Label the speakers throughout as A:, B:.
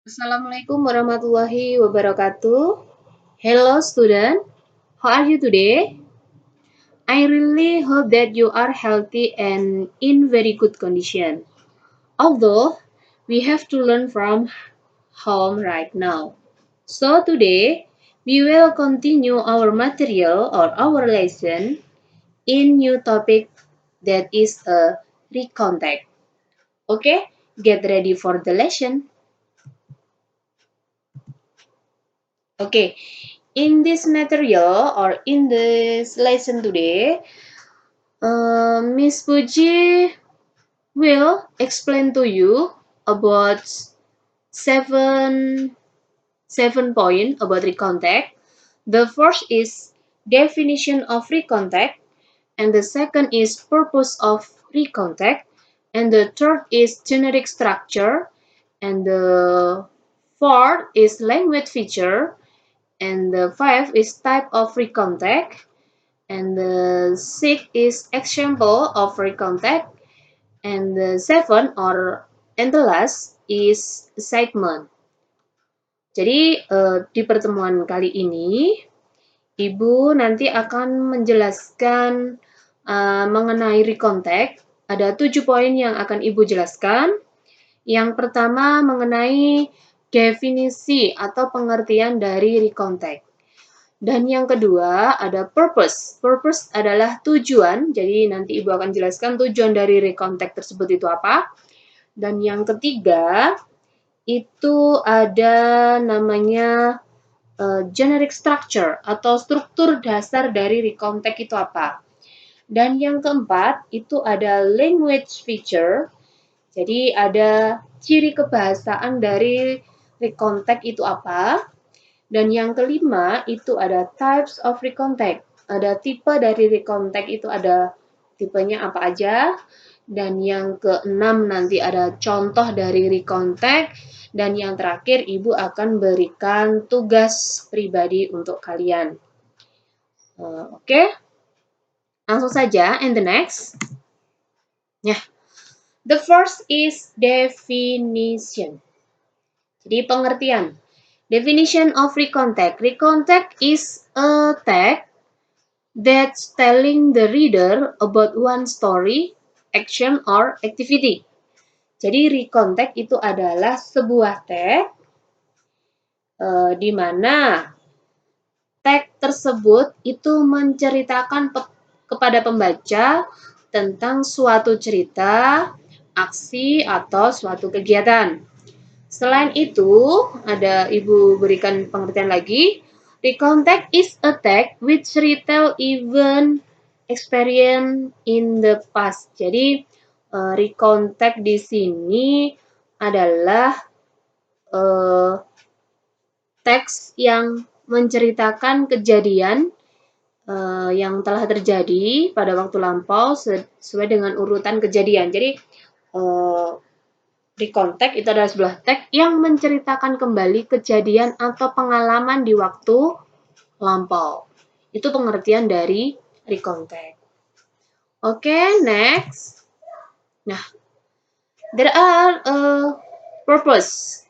A: Assalamualaikum warahmatullahi wabarakatuh. Hello student, how are you today? I really hope that you are healthy and in very good condition. Although we have to learn from home right now. So today we will continue our material or our lesson in new topic that is a recontact. Okay, get ready for the lesson. Okay, in this material or in this lesson today, Miss Puji will explain to you about seven seven point about recontact. The first is definition of recontact, and the second is purpose of recontact, and the third is generic structure, and the fourth is language feature, and the five is type of recontact, and the six is example of recontact, and the seven and the last is segment. Jadi di pertemuan kali ini Ibu nanti akan menjelaskan mengenai recontact. Ada 7 poin yang akan Ibu jelaskan. Yang pertama mengenai definisi atau pengertian dari recontact. Dan yang kedua ada purpose. Purpose adalah tujuan. Jadi nanti Ibu akan jelaskan tujuan dari recontact tersebut itu apa. Dan yang ketiga itu ada namanya generic structure atau struktur dasar dari recontact itu apa. Dan yang keempat itu ada language feature. Jadi ada ciri kebahasaan dari recontact itu apa. Dan yang kelima itu ada types of recontact. Ada tipe dari recontact itu ada tipenya apa aja. Dan yang keenam nanti ada contoh dari recontact. Dan yang terakhir Ibu akan berikan tugas pribadi untuk kalian. Oke. Langsung saja, and the next. Ya. The first is definition. Jadi pengertian. Definition of recontact. Recontact is a tag that's telling the reader about one story, action, or activity. Jadi recontact itu adalah sebuah tag di mana tag tersebut itu menceritakan kepada pembaca tentang suatu cerita, aksi, atau suatu kegiatan. Selain itu, ada Ibu berikan pengertian lagi. Recontact is a tag which retell event experience in the past. Jadi, recontact di sini adalah teks yang menceritakan kejadian yang telah terjadi pada waktu lampau sesuai dengan urutan kejadian. Jadi, recontact itu adalah sebuah tag yang menceritakan kembali kejadian atau pengalaman di waktu lampau. Itu pengertian dari recontact. Oke, next. Nah, there are purpose.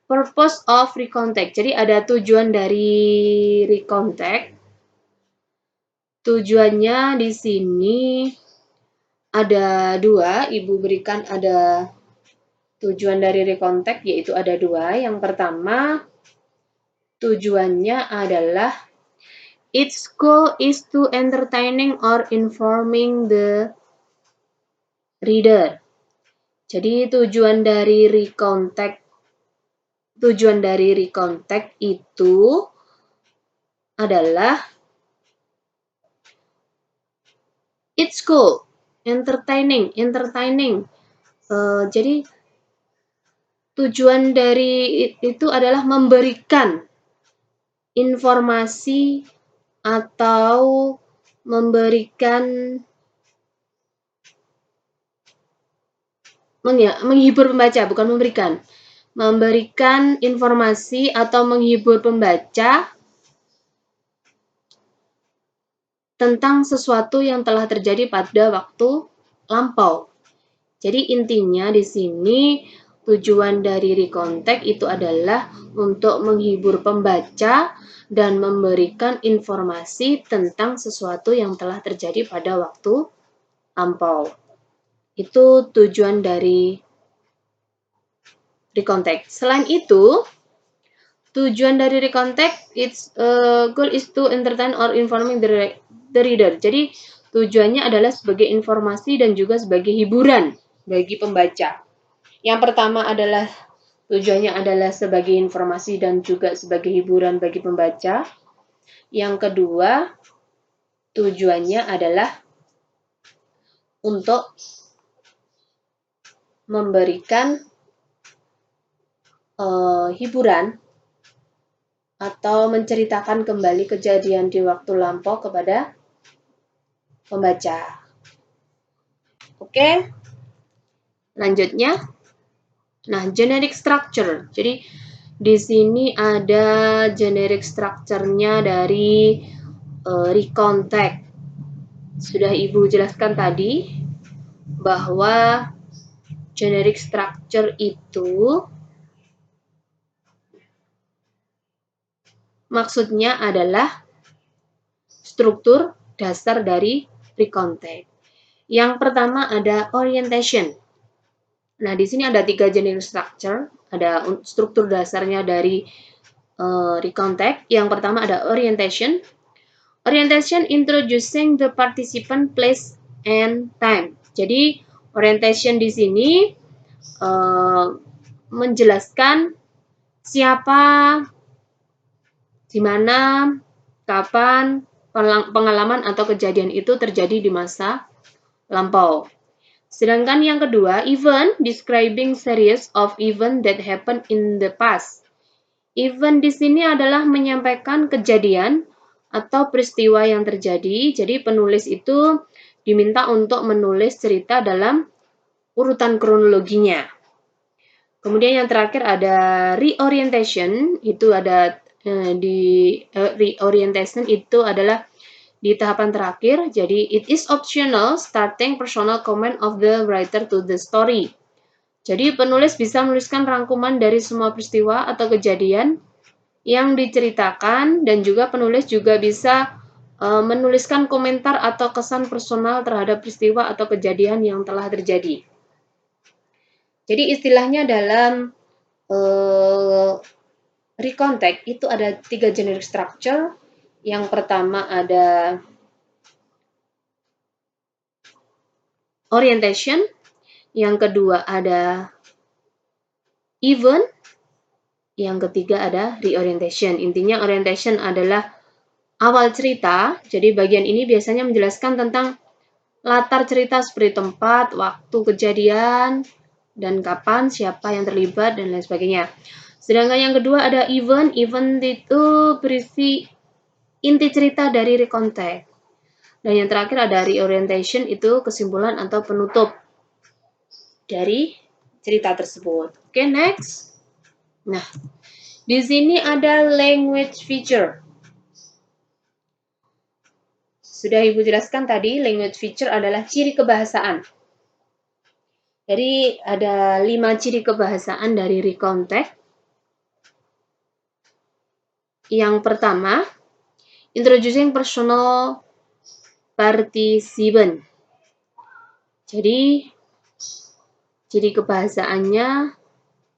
A: Purpose of recontact. Jadi ada tujuan dari recontact. Tujuannya di sini ada dua. Ibu berikan ada tujuan dari recontact yaitu ada dua. Yang pertama, tujuannya adalah its goal is to entertaining or informing the reader. Jadi tujuan dari recontact itu adalah its goal, entertaining. Jadi tujuan dari itu adalah memberikan informasi atau menghibur pembaca, bukan memberikan informasi atau menghibur pembaca tentang sesuatu yang telah terjadi pada waktu lampau. Jadi intinya di sini Tujuan dari recontact itu adalah untuk menghibur pembaca dan memberikan informasi tentang sesuatu yang telah terjadi pada waktu lampau. Itu tujuan dari recontact. Selain itu, tujuan dari recontact its goal is to entertain or informing the reader. Jadi tujuannya adalah sebagai informasi dan juga sebagai hiburan bagi pembaca. Yang pertama adalah tujuannya adalah sebagai informasi dan juga sebagai hiburan bagi pembaca. Yang kedua, tujuannya adalah untuk memberikan hiburan atau menceritakan kembali kejadian di waktu lampau kepada pembaca. Oke, lanjutnya. Nah, generic structure. Jadi di sini ada generic structure-nya dari recontact. Sudah Ibu jelaskan tadi bahwa generic structure itu maksudnya adalah struktur dasar dari recontact. Yang pertama ada orientation. Nah, di sini ada 3 generic structure. Ada struktur dasarnya dari recontact. Yang pertama ada orientation. Orientation introducing the participant, place, and time. Jadi orientation di sini menjelaskan siapa, di mana, kapan pengalaman atau kejadian itu terjadi di masa lampau. Sedangkan yang kedua, event describing series of event that happened in the past. Event di sini adalah menyampaikan kejadian atau peristiwa yang terjadi. Jadi penulis itu diminta untuk menulis cerita dalam urutan kronologinya. Kemudian yang terakhir ada reorientation, itu ada reorientation itu adalah di tahapan terakhir. Jadi it is optional starting personal comment of the writer to the story. Jadi penulis bisa menuliskan rangkuman dari semua peristiwa atau kejadian yang diceritakan, dan juga penulis juga bisa menuliskan komentar atau kesan personal terhadap peristiwa atau kejadian yang telah terjadi. Jadi istilahnya dalam recontact itu ada 3 generic structure. Yang pertama ada orientation, yang kedua ada event, yang ketiga ada reorientation. Intinya orientation adalah awal cerita. Jadi bagian ini biasanya menjelaskan tentang latar cerita seperti tempat, waktu kejadian, dan kapan, siapa yang terlibat, dan lain sebagainya. Sedangkan yang kedua ada event. Event itu berisi inti cerita dari recontact. Dan yang terakhir ada reorientation, itu kesimpulan atau penutup dari cerita tersebut. Oke, next. Nah, di sini ada language feature. Sudah Ibu jelaskan tadi, language feature adalah ciri kebahasaan. Jadi ada 5 ciri kebahasaan dari recontact. Yang pertama, introducing personal participant. Jadi ciri kebahasaannya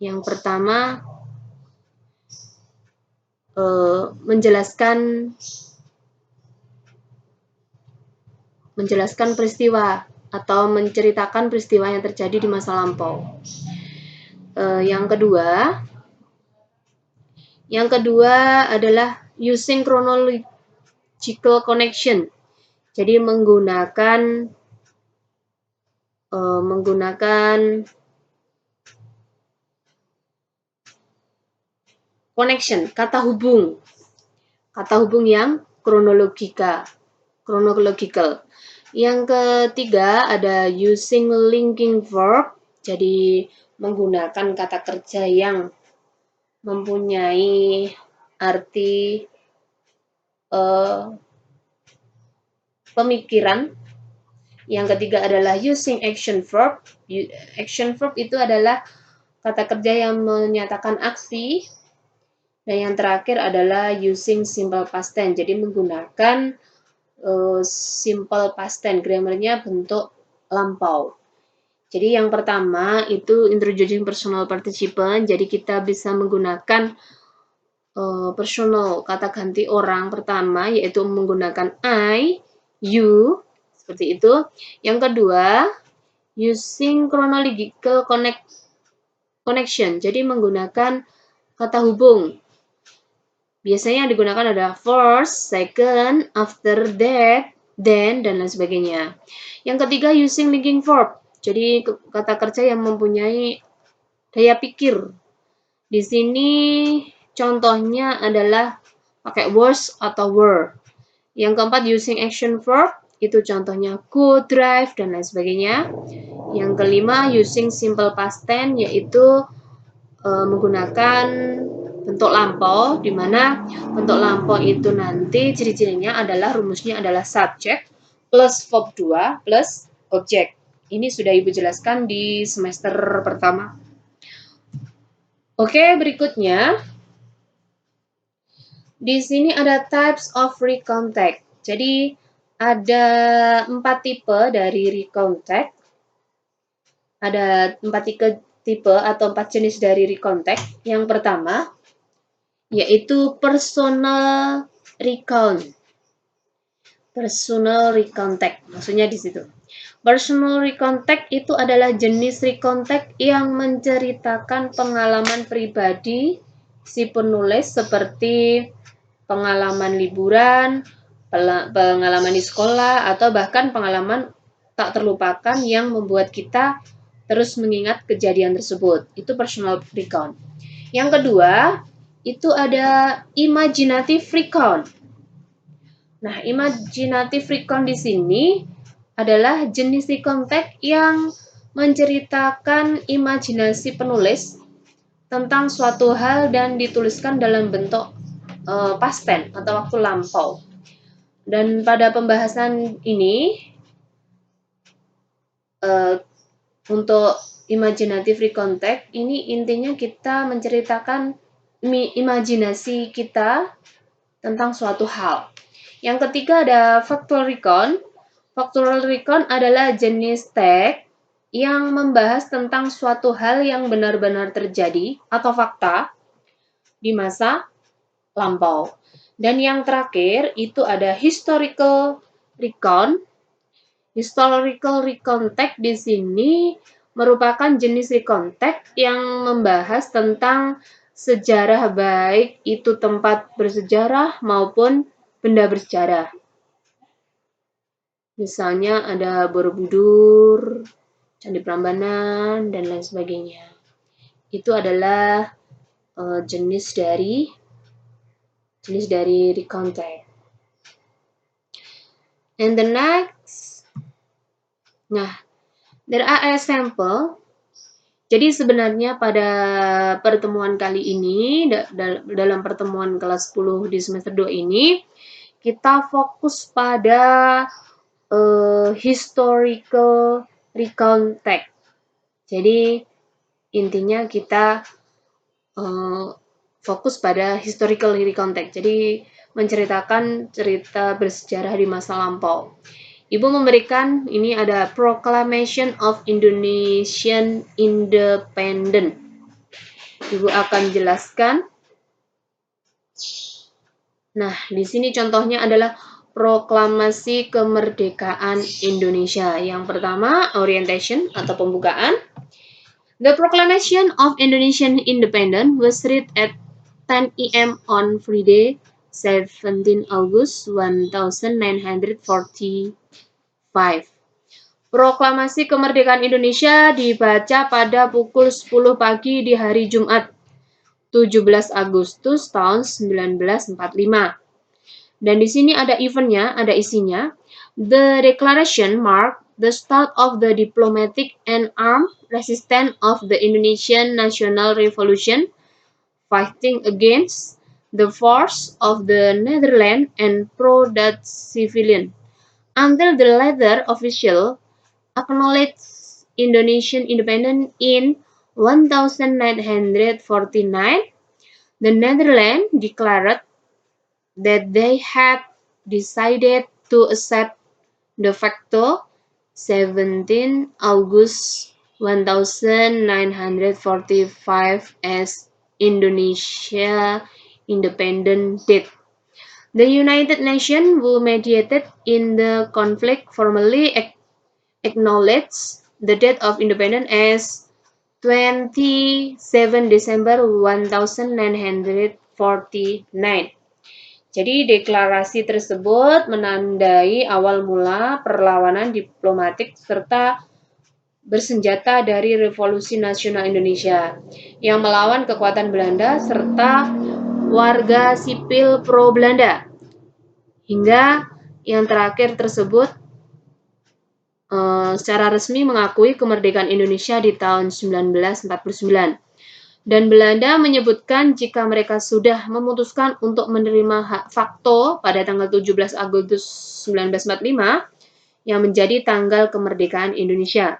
A: yang pertama menjelaskan peristiwa atau menceritakan peristiwa yang terjadi di masa lampau. Yang kedua adalah using chronological connection. Jadi menggunakan connection, kata hubung yang chronological. Yang ketiga ada using linking verb, jadi menggunakan kata kerja yang mempunyai arti pemikiran. Yang ketiga adalah using action verb. Action verb itu adalah kata kerja yang menyatakan aksi. Dan yang terakhir adalah using simple past tense. Jadi menggunakan simple past tense, grammarnya bentuk lampau. Jadi yang pertama itu introducing personal participant. Jadi kita bisa menggunakan personal kata ganti orang pertama, yaitu menggunakan I, you, seperti itu. Yang kedua, using chronological connection. Jadi menggunakan kata hubung. Biasanya yang digunakan ada first, second, after that, then, dan lain sebagainya. Yang ketiga, using linking verb. Jadi kata kerja yang mempunyai daya pikir. Di sini contohnya adalah pakai was atau were. Yang keempat, using action verb. Itu contohnya go, drive, dan lain sebagainya. Yang kelima, using simple past tense, yaitu menggunakan bentuk lampau, di mana bentuk lampau itu nanti ciri-cirinya adalah rumusnya adalah subject plus verb 2 plus object. Ini sudah Ibu jelaskan di semester pertama. Oke, berikutnya di sini ada types of recontact. Jadi ada 4 tipe dari recontact. Ada 4 tipe atau 4 jenis dari recontact. Yang pertama yaitu personal recount. Personal recontact, maksudnya di situ. Personal recontact itu adalah jenis recontact yang menceritakan pengalaman pribadi si penulis seperti pengalaman liburan, pengalaman di sekolah, atau bahkan pengalaman tak terlupakan yang membuat kita terus mengingat kejadian tersebut. Itu personal recount. Yang kedua, itu ada imaginative recount. Nah, imaginative recount di sini adalah jenis recontact yang menceritakan imajinasi penulis tentang suatu hal dan dituliskan dalam bentuk past tense atau waktu lampau. Dan pada pembahasan ini untuk imaginative recontact ini intinya kita menceritakan imajinasi kita tentang suatu hal. Yang ketiga ada factual recount. Factual recount adalah jenis teks yang membahas tentang suatu hal yang benar-benar terjadi atau fakta di masa lampau. Dan yang terakhir itu ada historical recount. Historical recontact di sini merupakan jenis recontact yang membahas tentang sejarah, baik itu tempat bersejarah maupun benda bersejarah. Misalnya ada Borobudur, Candi Prambanan, dan lain sebagainya. Itu adalah jenis dari recontact. And the next, nah, there are example. Jadi sebenarnya pada pertemuan kali ini, dalam pertemuan kelas 10 di semester 2 ini, kita fokus pada historical recontact. Jadi intinya kita fokus pada historical recontact. Jadi menceritakan cerita bersejarah di masa lampau. Ibu memberikan, ini ada Proclamation of Indonesian Independence. Ibu akan jelaskan. Nah, di sini contohnya adalah Proklamasi Kemerdekaan Indonesia. Yang pertama, orientation atau pembukaan. The Proclamation of Indonesian Independence was read at 10 a.m. on Friday, 17 August 1945. Proklamasi Kemerdekaan Indonesia dibaca pada pukul 10 pagi di hari Jumat, 17 Agustus tahun 1945. Dan di sini ada eventnya, ada isinya. The declaration marked the start of the diplomatic and armed resistance of the Indonesian National Revolution, fighting against the force of the Netherlands and pro-Dutch civilian, until the latter official acknowledged Indonesian independence in 1949, the Netherlands declared that they had decided to accept de facto 17 August 1945 as Indonesia independent date. The United Nations, who mediated in the conflict, formally acknowledged the date of independence as 27 Desember 1949. Jadi deklarasi tersebut menandai awal mula perlawanan diplomatik serta bersenjata dari Revolusi Nasional Indonesia yang melawan kekuatan Belanda serta warga sipil pro-Belanda. Hingga yang terakhir tersebut secara resmi mengakui kemerdekaan Indonesia di tahun 1949. Dan Belanda menyebutkan jika mereka sudah memutuskan untuk menerima hak fakto pada tanggal 17 Agustus 1945 yang menjadi tanggal kemerdekaan Indonesia.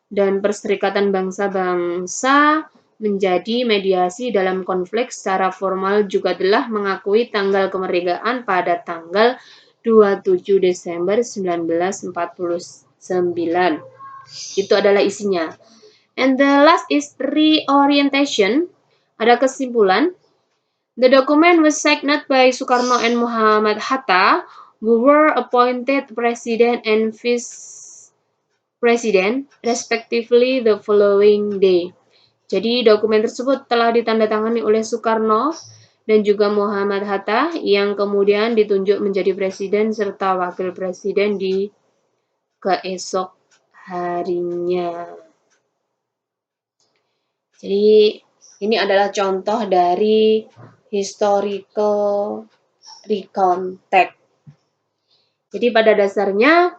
A: Dan Perserikatan Bangsa-Bangsa menjadi mediasi dalam konflik secara formal juga telah mengakui tanggal kemerdekaan pada tanggal 27 Desember 1949. Itu adalah isinya. And the last is reorientation. Ada kesimpulan. The document was signed by Soekarno and Muhammad Hatta, who were appointed president and vice president, respectively, the following day. Jadi dokumen tersebut telah ditandatangani oleh Soekarno dan juga Muhammad Hatta yang kemudian ditunjuk menjadi presiden serta wakil presiden di keesok harinya. Jadi ini adalah contoh dari historical recontact. Jadi pada dasarnya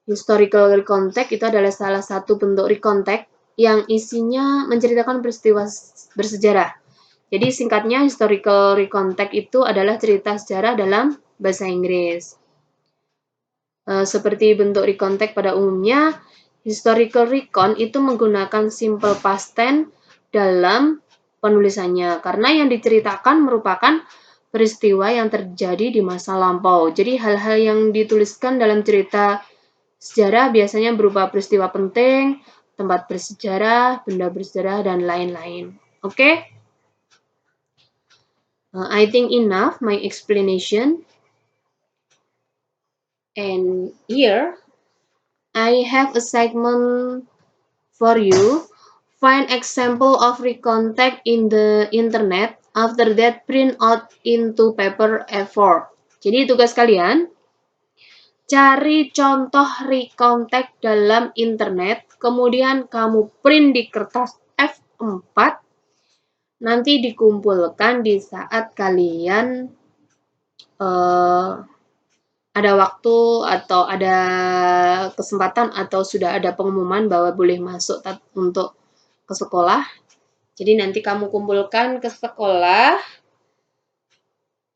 A: historical recontact itu adalah salah satu bentuk recontact yang isinya menceritakan peristiwa bersejarah. Jadi singkatnya historical recontact itu adalah cerita sejarah dalam bahasa Inggris. Seperti bentuk recontact pada umumnya, historical recon itu menggunakan simple past tense dalam penulisannya karena yang diceritakan merupakan peristiwa yang terjadi di masa lampau. Jadi hal-hal yang dituliskan dalam cerita sejarah biasanya berupa peristiwa penting, tempat bersejarah, benda bersejarah, dan lain-lain. Oke? I think enough my explanation. And here I have a segment for you. Find example of recontact in the internet. After that, print out into paper A4. Jadi tugas kalian, cari contoh recontact dalam internet, kemudian kamu print di kertas F4, nanti dikumpulkan di saat kalian ada waktu atau ada kesempatan atau sudah ada pengumuman bahwa boleh masuk untuk ke sekolah. Jadi nanti kamu kumpulkan ke sekolah,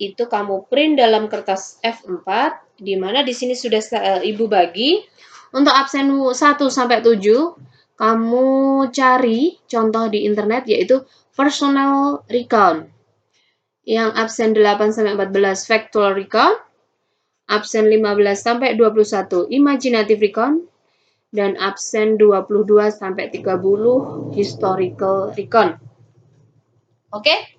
A: itu kamu print dalam kertas F4, di mana di sini sudah Ibu bagi. Untuk absen 1 sampai 7, kamu cari contoh di internet yaitu personal recount. Yang absen 8 sampai 14 factual recount, absen 15 sampai 21 imaginative recount, dan absen 22 sampai 30 historical recount. Oke?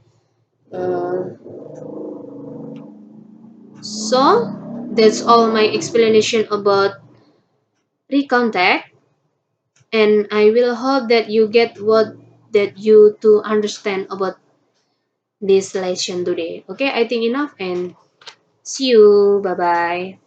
A: So, that's all my explanation about recontact, and I will hope that you get what that you to understand about this lesson today. Okay, I think enough and see you. Bye-bye.